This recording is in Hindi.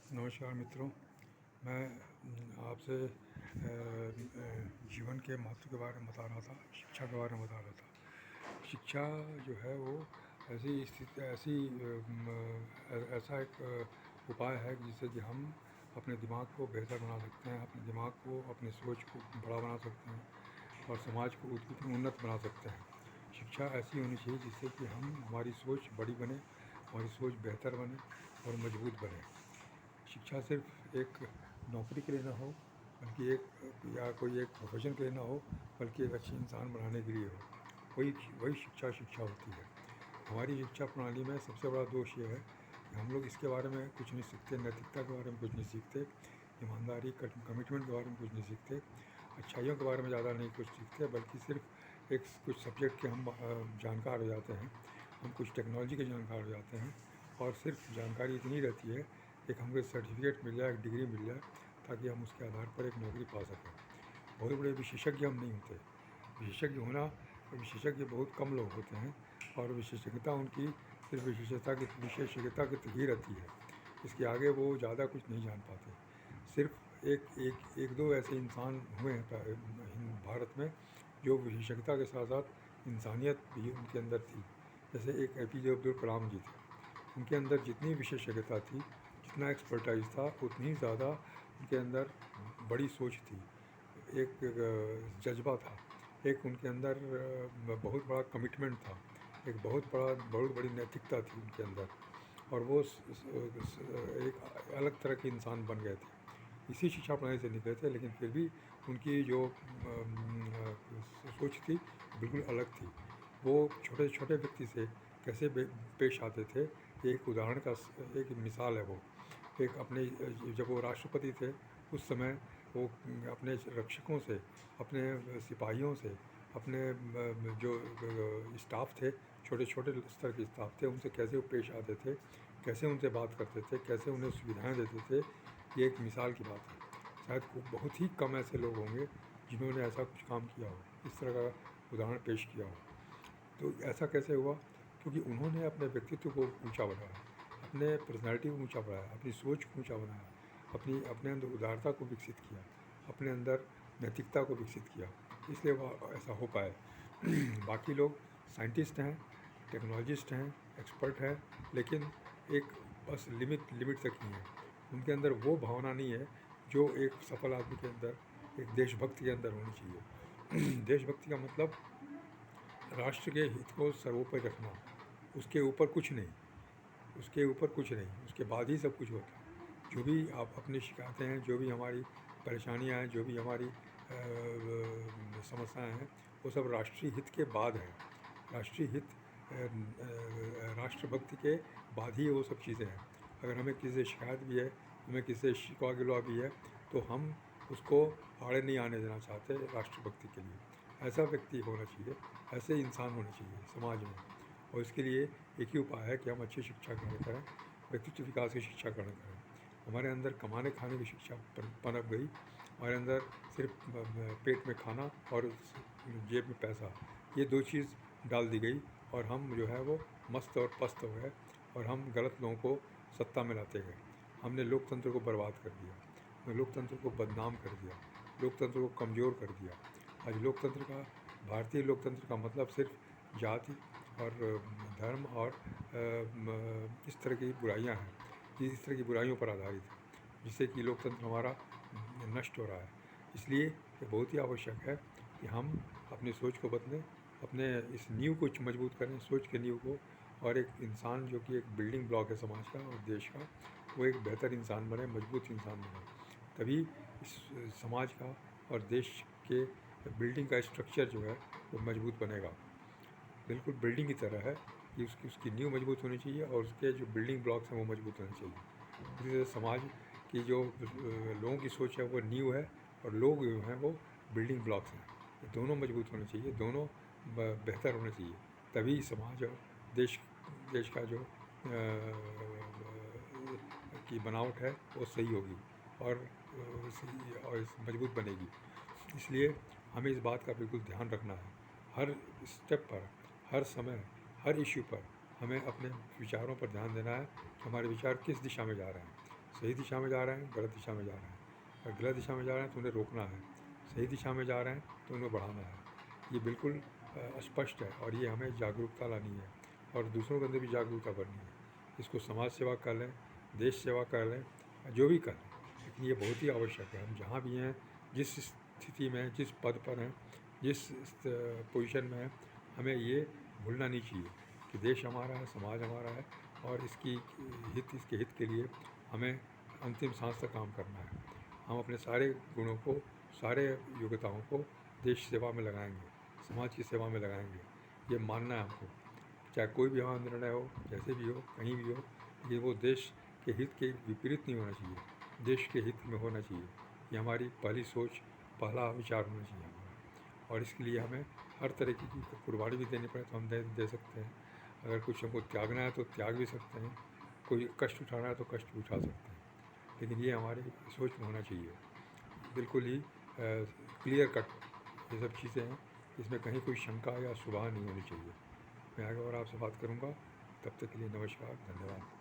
नमस्कार मित्रों। मैं आपसे जीवन के महत्व के बारे में बता रहा था, शिक्षा के बारे में बता रहा था। शिक्षा जो है वो ऐसी स्थिति ऐसी ऐसा एक उपाय है जिससे कि हम अपने दिमाग को बेहतर बना सकते हैं, अपने दिमाग को, अपनी सोच को बड़ा बना सकते हैं और समाज को उन्नत बना सकते हैं। शिक्षा ऐसी होनी चाहिए जिससे कि हमारी सोच बड़ी बने, हमारी सोच बेहतर बने और मजबूत बने। शिक्षा सिर्फ एक नौकरी के लिए ना हो, बल्कि कोई एक प्रोफेशन के लिए ना हो, बल्कि एक अच्छे इंसान बनाने के लिए हो। वही शिक्षा होती है। हमारी शिक्षा प्रणाली में सबसे बड़ा दोष ये है कि हम लोग इसके बारे में कुछ नहीं सीखते, नैतिकता के बारे में कुछ नहीं सीखते, ईमानदारी, कमिटमेंट के बारे में कुछ नहीं सीखते, अच्छाइयों के बारे में ज़्यादा नहीं कुछ सीखते, बल्कि सिर्फ कुछ सब्जेक्ट के हम जानकार हो जाते हैं। हम कुछ टेक्नोलॉजी के जानकार हो जाते हैं और सिर्फ जानकारी इतनी रहती है, एक हमको सर्टिफिकेट मिल जाए, एक डिग्री मिल जाए, ताकि हम उसके आधार पर एक नौकरी पा सकें। बहुत बड़े विशेषज्ञ हम नहीं होते। विशेषज्ञ बहुत कम लोग होते हैं और विशेषज्ञता उनकी सिर्फ विशेषज्ञता की तक ही रहती है। इसके आगे वो ज़्यादा कुछ नहीं जान पाते। सिर्फ एक दो ऐसे इंसान हुए हैं भारत में जो विशेषज्ञता के साथ साथ इंसानियत भी उनके अंदर थी। जैसे एक APJ अब्दुल कलाम जी थे। उनके अंदर जितनी विशेषज्ञता थी, जितना एक्सपर्टाइज था, उतनी ही ज़्यादा उनके अंदर बड़ी सोच थी, एक जज्बा था, एक उनके अंदर बहुत बड़ा कमिटमेंट था, एक बहुत बड़ी नैतिकता थी उनके अंदर, और वो एक अलग तरह के इंसान बन गए थे। इसी शिक्षा प्रणाली से निकले थे, लेकिन फिर भी उनकी जो सोच थी बिल्कुल अलग थी। वो छोटे छोटे व्यक्ति से कैसे पेश आते थे, एक उदाहरण का एक मिसाल है वो। एक अपने जब वो राष्ट्रपति थे उस समय वो अपने रक्षकों से, अपने सिपाहियों से, अपने जो स्टाफ थे, छोटे छोटे स्तर के स्टाफ थे, उनसे कैसे वो पेश आते थे, कैसे उनसे बात करते थे, कैसे उन्हें सुविधाएं देते थे, ये एक मिसाल की बात है। शायद बहुत ही कम ऐसे लोग होंगे जिन्होंने ऐसा कुछ काम किया हो, इस तरह का उदाहरण पेश किया हो। तो ऐसा कैसे हुआ? क्योंकि उन्होंने अपने व्यक्तित्व को ऊंचा बढ़ाया, अपने पर्सनैलिटी को ऊंचा बढ़ाया, अपनी सोच को ऊंचा बनाया, अपने अंदर उदारता को विकसित किया, अपने अंदर नैतिकता को विकसित किया, इसलिए वह ऐसा हो पाए। बाकी लोग साइंटिस्ट हैं, टेक्नोलॉजिस्ट हैं, एक्सपर्ट हैं, लेकिन एक बस लिमिट तक ही है। उनके अंदर वो भावना नहीं है जो एक सफल आदमी के अंदर, एक देशभक्ति के अंदर होनी चाहिए। देशभक्ति का मतलब राष्ट्र के हित को सर्वोपरि रखना, उसके ऊपर कुछ नहीं, उसके ऊपर कुछ नहीं, उसके बाद ही सब कुछ होता है। जो भी आप अपनी शिकायतें हैं, जो भी हमारी परेशानियां हैं, जो भी हमारी समस्याएं हैं, वो सब राष्ट्रीय हित के बाद है। राष्ट्रीय हित, राष्ट्रभक्ति के बाद ही वो सब चीज़ें हैं। अगर हमें किसी से शिकायत भी है, हमें किसी से शिकवा गिलवा भी है, तो हम उसको आड़े नहीं आने देना चाहते राष्ट्रभक्ति के लिए। ऐसा व्यक्ति होना चाहिए, ऐसे इंसान होने चाहिए समाज में। और इसके लिए एक ही उपाय है कि हम अच्छी शिक्षा ग्रहण करें, व्यक्तित्व विकास की शिक्षा ग्रहण करें। हमारे अंदर कमाने खाने की शिक्षा पनप गई, हमारे अंदर सिर्फ पेट में खाना और जेब में पैसा, ये दो चीज़ डाल दी गई, और हम जो है वो मस्त और पस्त हो गए, और हम गलत लोगों को सत्ता में लाते गए। हमने लोकतंत्र को बर्बाद कर दिया, हमने लोकतंत्र को बदनाम कर दिया, लोकतंत्र को कमज़ोर कर दिया। आज लोकतंत्र का, भारतीय लोकतंत्र का मतलब सिर्फ जाति और धर्म और इस तरह की बुराइयां हैं, इस तरह की बुराइयों पर आधारित है, जिससे कि लोकतंत्र हमारा नष्ट हो रहा है। इसलिए ये बहुत ही आवश्यक है कि हम अपनी सोच को बदलें, अपने इस नींव को मजबूत करें, सोच के नींव को, और एक इंसान जो कि एक बिल्डिंग ब्लॉक है समाज का और देश का, वो एक बेहतर इंसान बने, मजबूत इंसान बने। तभी इस समाज का और देश के बिल्डिंग का स्ट्रक्चर जो है वो मजबूत बनेगा। बिल्कुल बिल्डिंग की तरह है कि उसकी नींव मजबूत होनी चाहिए और उसके जो बिल्डिंग ब्लॉक्स हैं वो मजबूत होने चाहिए। उसी तरह समाज की जो लोगों की सोच है वो नींव है, और लोग जो हैं वो बिल्डिंग ब्लॉक्स हैं। ये दोनों मजबूत होने चाहिए, दोनों बेहतर होने चाहिए। तभी समाज और देश देश का जो की बनावट है वो सही होगी, और मजबूत बनेगी। इसलिए हमें इस बात का बिल्कुल ध्यान रखना है। हर स्टेप पर, हर समय, हर इश्यू पर हमें अपने विचारों पर ध्यान देना है कि हमारे विचार किस दिशा में जा रहे हैं। सही दिशा में जा रहे हैं, गलत दिशा में जा रहे हैं। अगर गलत दिशा में जा रहे हैं तो उन्हें रोकना है, सही दिशा में जा रहे हैं तो उन्हें बढ़ाना है। ये बिल्कुल स्पष्ट है और ये हमें जागरूकता लानी है और दूसरों के अंदर भी जागरूकता बढ़नी है। इसको समाज सेवा कर लें, देश सेवा कर लें, जो भी कर लें, लेकिन ये बहुत ही आवश्यक है। हम जहाँ भी हैं, जिस स्थिति में, जिस पद पर हैं, जिस पोजीशन में हैं, हमें ये भूलना नहीं चाहिए कि देश हमारा है, समाज हमारा है और इसके हित के लिए हमें अंतिम सांस तक काम करना है। हम अपने सारे गुणों को, सारे योग्यताओं को देश सेवा में लगाएंगे, समाज की सेवा में लगाएंगे। ये मानना है हमको, चाहे कोई भी हमारा निर्णय हो, जैसे भी हो, कहीं भी हो, ये वो देश के हित के विपरीत नहीं होना चाहिए, देश के हित में होना चाहिए। ये हमारी पहली सोच, पहला विचार होना चाहिए हमारा। और इसके लिए हमें हर तरीके की कुर्बानी भी देनी पड़े तो हम दे सकते हैं। अगर कुछ हमको त्यागना है तो त्याग भी सकते हैं, कोई कष्ट उठाना है तो कष्ट भी उठा सकते हैं। लेकिन ये हमारी सोच में होना चाहिए, बिल्कुल ही क्लियर कट ये सब चीज़ें हैं, इसमें कहीं कोई शंका या शुबहा नहीं होनी चाहिए। मैं आगे और आपसे बात करूँगा, तब तक के लिए नमस्कार, धन्यवाद।